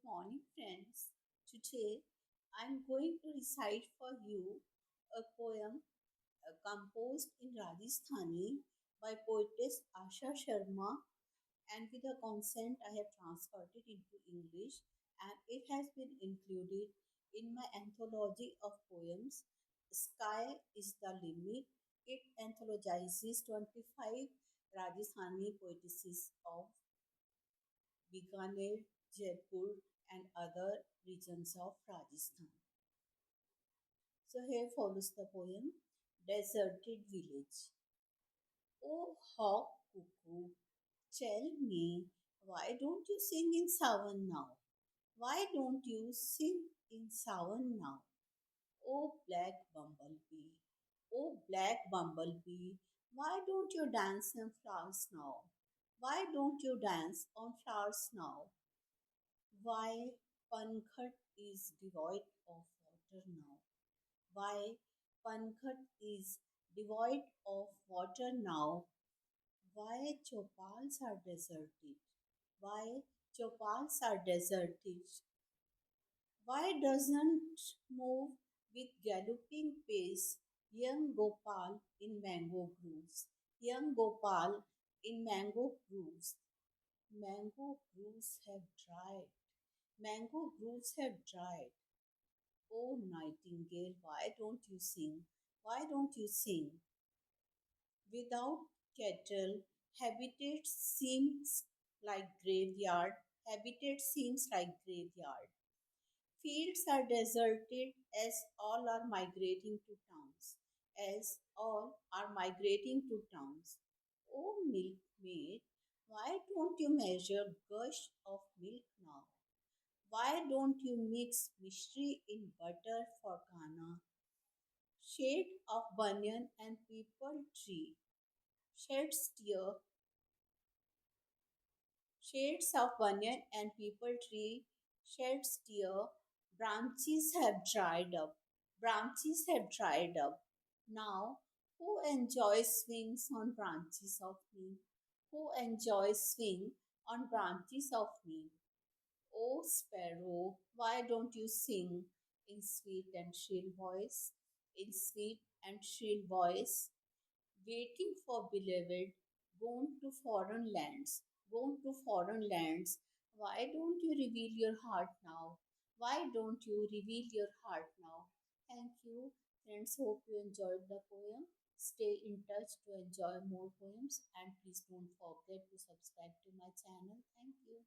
morning, friends. Today I'm going to recite for you a poem composed in Rajasthani by poetess Asha Sharma, and with her consent, I have transferred it into English, and it has been included in my anthology of poems. Sky is the Limit. It anthologizes 25 Rajasthani poetesses of Bikaner, Jaipur, and other regions of Rajasthan. So here follows the poem Deserted Village. Oh, hawk cuckoo, tell me, why don't you sing in Sawan now? Why don't you sing in Sawan now? Oh, black bumblebee, oh, black bumblebee, why don't you dance on flowers now? Why don't you dance on flowers now? Why Pankhat is devoid of water now? Why Pankhat is devoid of water now? Why chopals are deserted? Why chopals are deserted? Why doesn't move with galloping pace young Gopal in mango groves? Young Gopal in mango groves. Mango groves have dried. Mango groves have dried. Oh, nightingale, why don't you sing? Why don't you sing? Without cattle, habitat seems like graveyard. Habitat seems like graveyard. Fields are deserted as all are migrating to towns. As all are migrating to towns. Oh, milkmaid, why don't you measure gush of milk now? Why don't you mix mystery in butter for Ghana? Shade of banyan and peepal tree. Shades tear, shades of banyan and peepal tree. Shades tear. Branches have dried up. Branches have dried up. Now, who enjoys swings on branches of neem? Who enjoys swing on branches of neem? Oh, sparrow, why don't you sing in sweet and shrill voice? In sweet and shrill voice, waiting for beloved, gone to foreign lands, gone to foreign lands. Why don't you reveal your heart now? Why don't you reveal your heart now? Thank you, friends. Hope you enjoyed the poem. Stay in touch to enjoy more poems, and please don't forget to subscribe to my channel. Thank you.